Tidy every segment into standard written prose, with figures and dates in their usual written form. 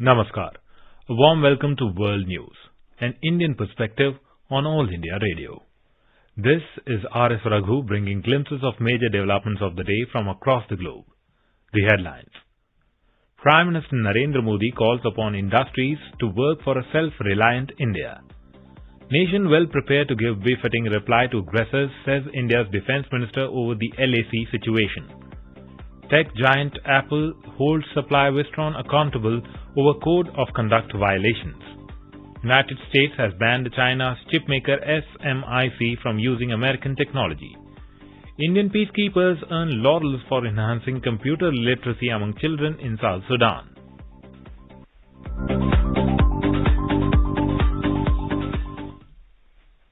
Namaskar. A warm welcome to World News, an Indian perspective on All India Radio. This is R.S. Raghu bringing glimpses of major developments of the day from across the globe. The headlines. Prime Minister Narendra Modi calls upon industries to work for a self-reliant India. Nation well prepared to give befitting reply to aggressors, says India's Defence Minister over the LAC situation. Tech giant Apple holds supply Wistron accountable over Code of Conduct violations. United States has banned China's chipmaker SMIC from using American technology. Indian peacekeepers earn laurels for enhancing computer literacy among children in South Sudan.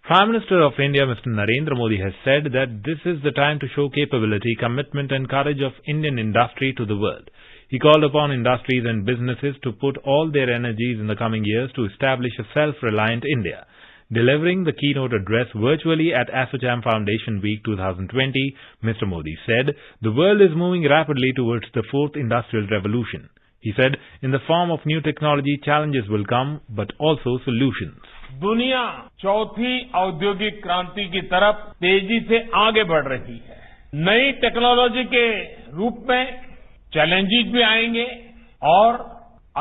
Prime Minister of India Mr. Narendra Modi has said that this is the time to show capability, commitment and courage of Indian industry to the world. He called upon industries and businesses to put all their energies in the coming years to establish a self-reliant India. Delivering the keynote address virtually at ASSOCHAM Foundation Week 2020, Mr. Modi said, "The world is moving rapidly towards the fourth industrial revolution." He said, "In the form of new technology, challenges will come, but also solutions." दुनिया चौथी औद्योगिक क्रांति की तरफ तेजी से आगे बढ़ रही है। नई टेक्नोलॉजी के रूप में चैलेंजेस भी आएंगे और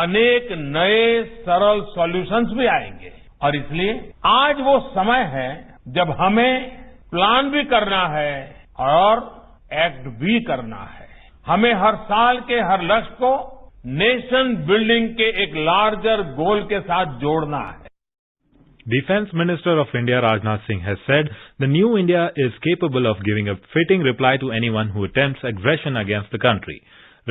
अनेक नए सरल सॉल्यूशंस भी आएंगे और इसलिए आज वो समय है जब हमें प्लान भी करना है और एक्ट भी करना है। हमें हर साल के हर लक्ष्य को नेशन बिल्डिंग के एक लार्जर गोल के साथ जोड़ना है। Defence Minister of India Rajnath Singh has said the new India is capable of giving a fitting reply to anyone who attempts aggression against the country.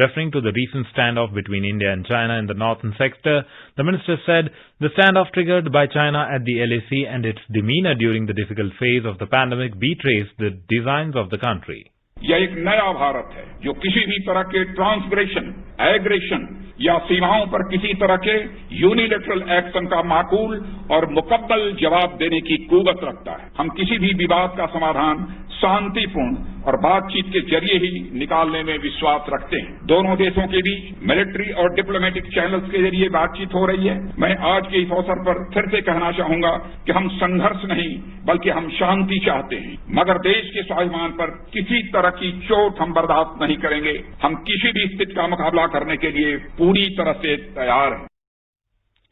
Referring to the recent standoff between India and China in the northern sector, the minister said the standoff triggered by China at the LAC and its demeanour during the difficult phase of the pandemic betrays the designs of the country. यह एक नया भारत है जो किसी भी तरह के transgression, aggression या सीमाओं पर किसी तरह के यूनिलैटरल एक्शन का माकूल और मुकम्मल जवाब देने की कुव्वत रखता है। हम किसी भी विवाद का समाधान शांतिपूर्ण और बातचीत के जरिए ही निकालने में विश्वास रखते हैं। दोनों देशों के बीच मिलिट्री और डिप्लोमेटिक चैनल्स के जरिए बातचीत हो रही है। मैं आज के इस अवसर पर फिर से कहना चाहूंगा कि हम संघर्ष नहीं बल्कि हम शांति चाहते हैं, मगर देश के स्वाभिमान पर किसी तरह की चोट हम बर्दाश्त नहीं करेंगे। हम किसी भी स्थिति का मुकाबला करने के लिए पूरी तरह से तैयार हैं।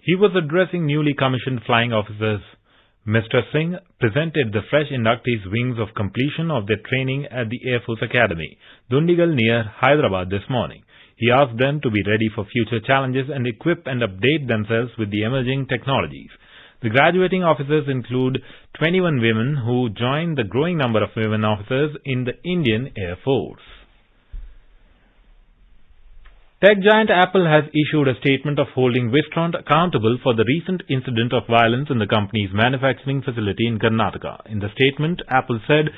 He was addressing newly commissioned flying officers. Mr. Singh presented the fresh inductees wings of completion of their training at the Air Force Academy, Dundigal near Hyderabad this morning. He asked them to be ready for future challenges and equip and update themselves with the emerging technologies. The graduating officers include 21 women who joined the growing number of women officers in the Indian Air Force. Tech giant Apple has issued a statement of holding Wistron accountable for the recent incident of violence in the company's manufacturing facility in Karnataka. In the statement, Apple said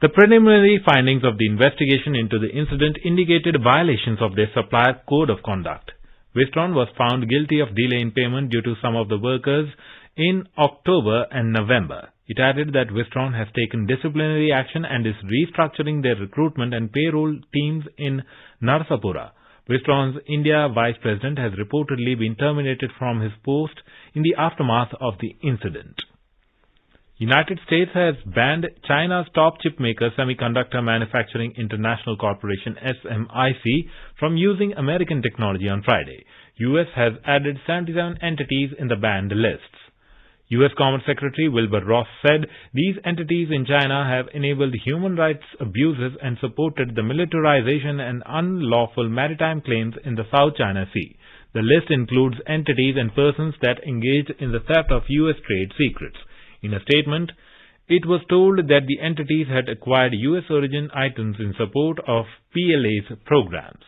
the preliminary findings of the investigation into the incident indicated violations of their supplier code of conduct. Wistron was found guilty of delay in payment due to some of the workers in October and November. It added that Wistron has taken disciplinary action and is restructuring their recruitment and payroll teams in Narsapura. Wistron's India Vice President has reportedly been terminated from his post in the aftermath of the incident. United States has banned China's top chipmaker Semiconductor Manufacturing International Corporation SMIC from using American technology on Friday. US has added 77 entities in the banned lists. U.S. Commerce Secretary Wilbur Ross said these entities in China have enabled human rights abuses and supported the militarization and unlawful maritime claims in the South China Sea. The list includes entities and persons that engaged in the theft of U.S. trade secrets. In a statement, it was told that the entities had acquired U.S. origin items in support of PLA's programs.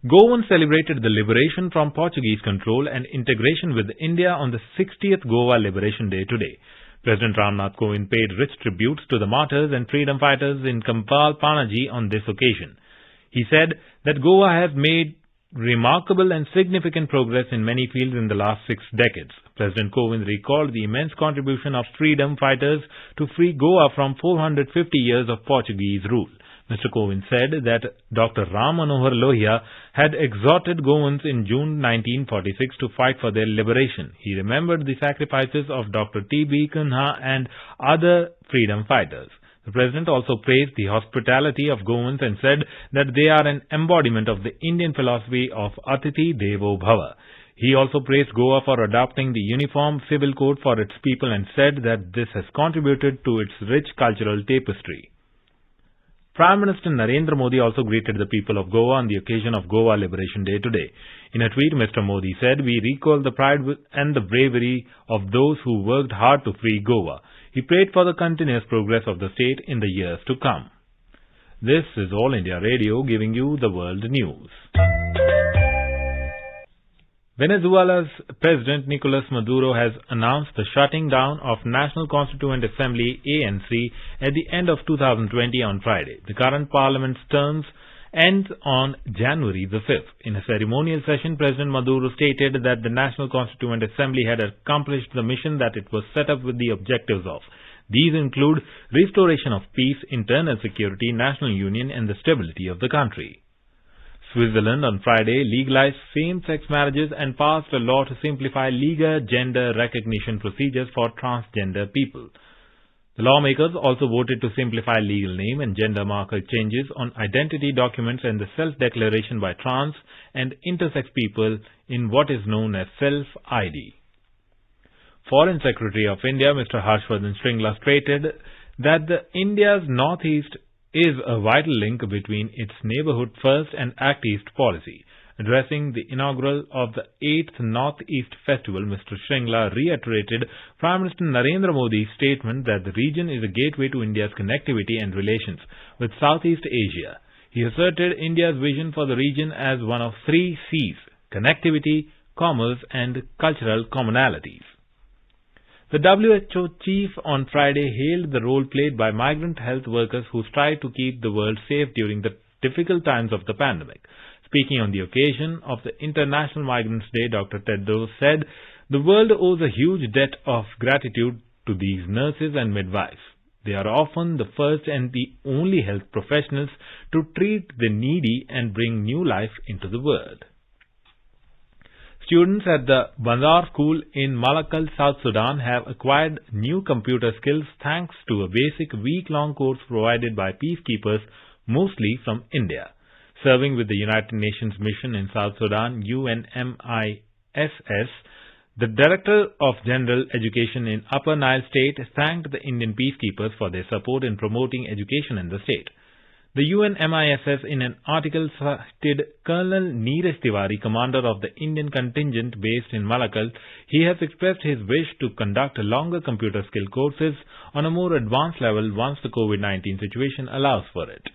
Goans celebrated the liberation from Portuguese control and integration with India on the 60th Goa Liberation Day today. President Ramnath Kovind paid rich tributes to the martyrs and freedom fighters in Kampal Panaji on this occasion. He said that Goa has made remarkable and significant progress in many fields in the last 6 decades. President Kovind recalled the immense contribution of freedom fighters to free Goa from 450 years of Portuguese rule. Mr. Kovind said that Dr. Ram Manohar Lohia had exhorted Goans in June 1946 to fight for their liberation. He remembered the sacrifices of Dr. T.B. Kanha and other freedom fighters. The President also praised the hospitality of Goans and said that they are an embodiment of the Indian philosophy of Atithi Devo Bhava. He also praised Goa for adopting the uniform civil code for its people and said that this has contributed to its rich cultural tapestry. Prime Minister Narendra Modi also greeted the people of Goa on the occasion of Goa Liberation Day today. In a tweet, Mr. Modi said, "We recall the pride and the bravery of those who worked hard to free Goa." He prayed for the continuous progress of the state in the years to come. This is All India Radio giving you the world news. Venezuela's President Nicolas Maduro has announced the shutting down of National Constituent Assembly ANC at the end of 2020 on Friday. The current parliament's terms ends on January the 5th. In a ceremonial session, President Maduro stated that the National Constituent Assembly had accomplished the mission that it was set up with the objectives of. These include restoration of peace, internal security, national union, and the stability of the country. Switzerland on Friday legalized same-sex marriages and passed a law to simplify legal gender recognition procedures for transgender people. The lawmakers also voted to simplify legal name and gender marker changes on identity documents and the self-declaration by trans and intersex people in what is known as self-ID. Foreign Secretary of India, Mr. Harshvardhan Shringla, stated that India's Northeast is a vital link between its Neighbourhood First and Act East policy. Addressing the inaugural of the 8th North-East Festival, Mr. Shringla reiterated Prime Minister Narendra Modi's statement that the region is a gateway to India's connectivity and relations with Southeast Asia. He asserted India's vision for the region as one of 3 C's: connectivity, commerce and cultural commonalities. The WHO chief on Friday hailed the role played by migrant health workers who strive to keep the world safe during the difficult times of the pandemic. Speaking on the occasion of the International Migrants Day, Dr. Tedros said, "The world owes a huge debt of gratitude to these nurses and midwives. They are often the first and the only health professionals to treat the needy and bring new life into the world." Students at the Bandar School in Malakal, South Sudan have acquired new computer skills thanks to a basic week-long course provided by peacekeepers, mostly from India. Serving with the United Nations mission in South Sudan, UNMISS, the Director of General Education in Upper Nile State thanked the Indian peacekeepers for their support in promoting education in the state. The UNMISS, in an article, cited Colonel Neeraj Tiwari, commander of the Indian contingent based in Malakal. He has expressed his wish to conduct longer computer skill courses on a more advanced level once the COVID-19 situation allows for it.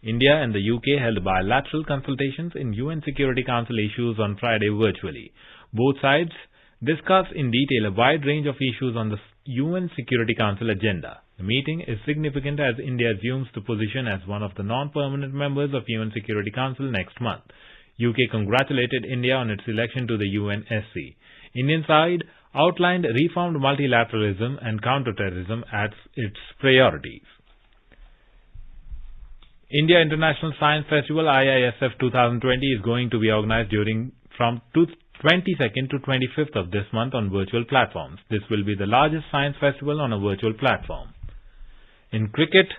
India and the UK held bilateral consultations in UN Security Council issues on Friday virtually. Both sides discussed in detail a wide range of issues on the UN Security Council agenda. The meeting is significant as India assumes the position as one of the non-permanent members of UN Security Council next month. UK congratulated India on its election to the UNSC. Indian side outlined reformed multilateralism and counterterrorism as its priorities. India International Science Festival IISF 2020 is going to be organized from 22nd to 25th of this month on virtual platforms. This will be the largest science festival on a virtual platform. In cricket,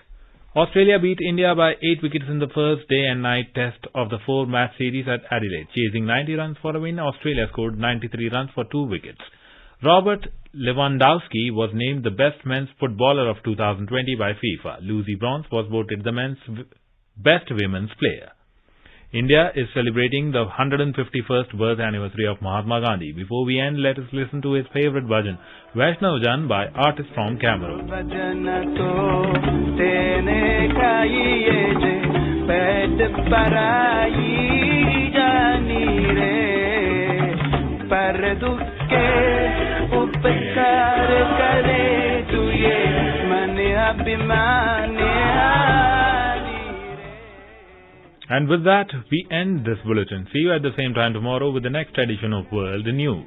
Australia beat India by 8 wickets in the first day and night test of the 4-match series at Adelaide. Chasing 90 runs for a win, Australia scored 93 runs for 2 wickets. Robert Lewandowski was named the best men's footballer of 2020 by FIFA. Lucy Bronze was voted the men's best women's player. India is celebrating the 151st birth anniversary of Mahatma Gandhi. Before we end, let us listen to his favorite bhajan, Vaishnav Jan, by artists from Cameroon. And with that, we end this bulletin. See you at the same time tomorrow with the next edition of World News.